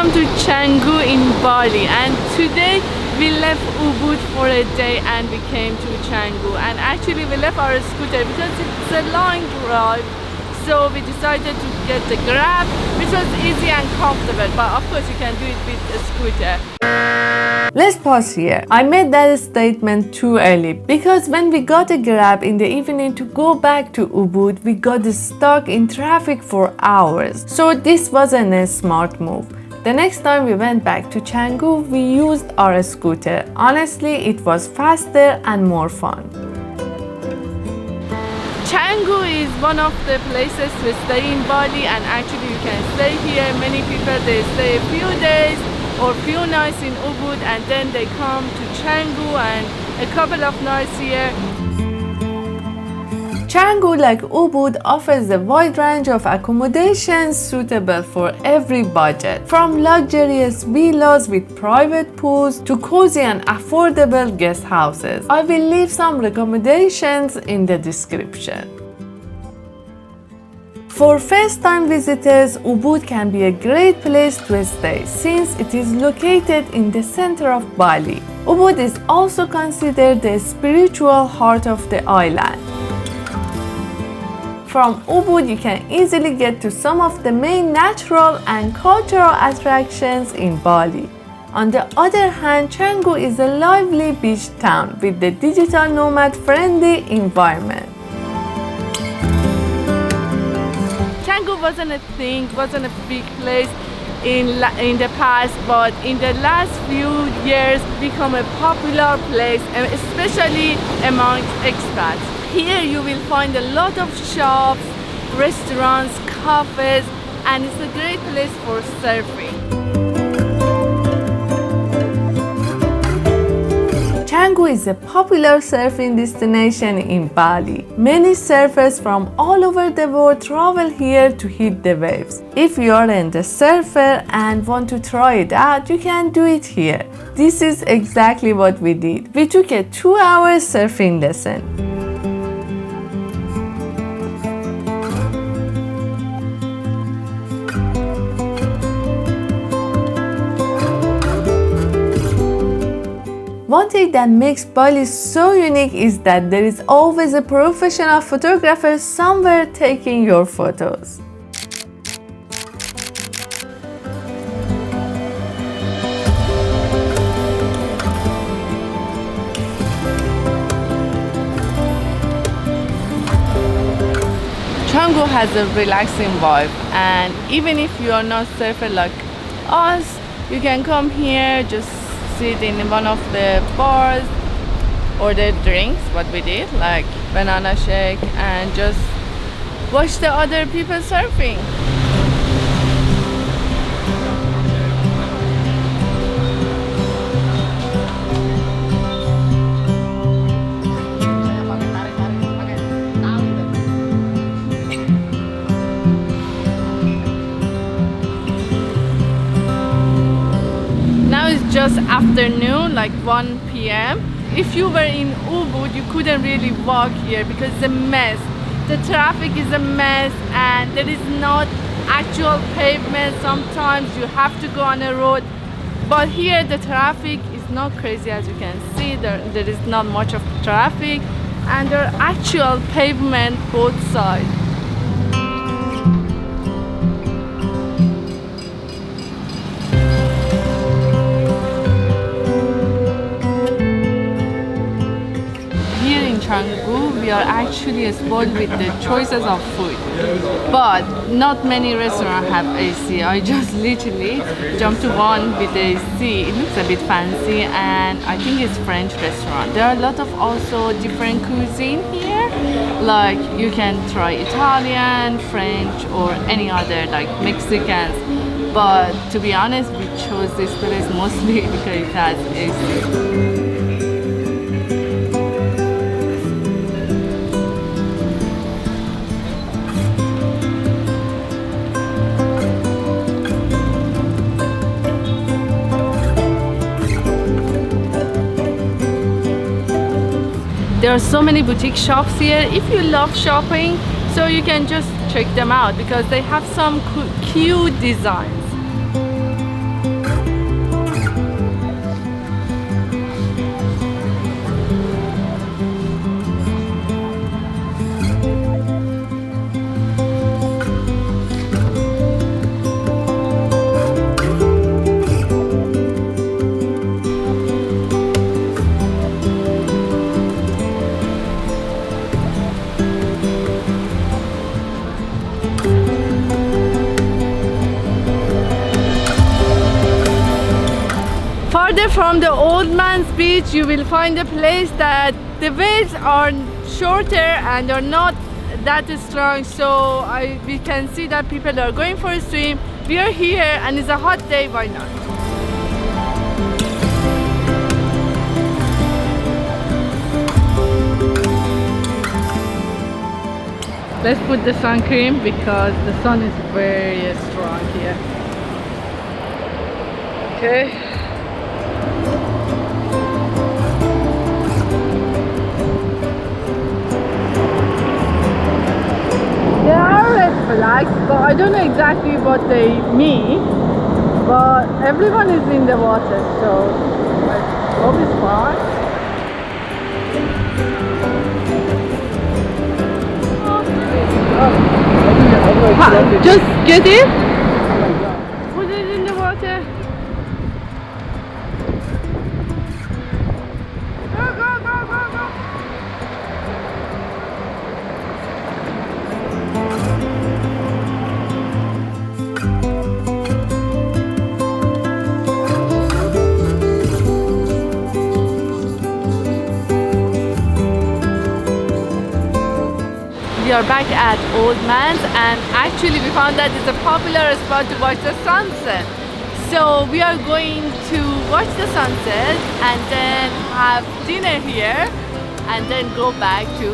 Welcome to Canggu in Bali, and today we left Ubud for a day and we came to Canggu, and actually we left our scooter because it's a long drive, so we decided to get the Grab, which was easy and comfortable, but of course you can do it with a scooter. Let's pause here. I made that statement too early because when we got a Grab in the evening to go back to Ubud, we got stuck in traffic for hours. So this wasn't a smart move. The next time we went back to Canggu, we used our scooter. Honestly, it was faster and more fun. Canggu is one of the places to stay in Bali, and actually you can stay here. Many people, they stay a few days or few nights in Ubud and then they come to Canggu and a couple of nights here. Canggu, like Ubud, offers a wide range of accommodations suitable for every budget, from luxurious villas with private pools to cozy and affordable guest houses. I will leave some recommendations in the description. For first-time visitors, Ubud can be a great place to stay since it is located in the center of Bali. Ubud is also considered the spiritual heart of the island. From Ubud, you can easily get to some of the main natural and cultural attractions in Bali. On the other hand, Canggu is a lively beach town with the digital nomad-friendly environment. Canggu wasn't a thing, wasn't a big place in the past, but in the last few years become a popular place, especially among expats. Here you will find a lot of shops, restaurants, cafes, and it's a great place for surfing. Canggu is a popular surfing destination in Bali. Many surfers from all over the world travel here to hit the waves. If you aren't a surfer and want to try it out, you can do it here. This is exactly what we did. We took a 2-hour surfing lesson. One thing that makes Bali so unique is that there is always a professional photographer somewhere taking your photos. Canggu has a relaxing vibe, and even if you are not surfer like us, you can come here, just sit in one of the bars, order drinks, what we did, like banana shake, and just watch the other people surfing. Just afternoon, like 1 p.m. If you were in Ubud, you couldn't really walk here because it's a mess. The traffic is a mess and there is not actual pavement. Sometimes you have to go on a road, but here the traffic is not crazy. As you can see, there is not much of traffic and there are actual pavement both sides. Canggu, we are actually spoiled with the choices of food, but not many restaurants have AC. I just literally jumped to one with AC. It looks a bit fancy and I think it's French restaurant. There are a lot of also different cuisine here, like you can try Italian, French, or any other like Mexicans, but to be honest, we chose this place mostly because it has AC. There are so many boutique shops here. If you love shopping, so you can just check them out because they have some cute designs. Further from the Old Man's Beach, you will find a place that the waves are shorter and are not that strong, so we can see that people are going for a swim. We are here and it's a hot day, why not? Let's put the sun cream because the sun is very strong here. Okay. There are red flags, but I don't know exactly what they mean. But everyone is in the water, so I hope it's fine. Just get it, put it in the water. Go, go, go, go, go. We are back at Old Man's, and actually we found that it's a popular spot to watch the sunset. So we are going to watch the sunset and then have dinner here and then go back to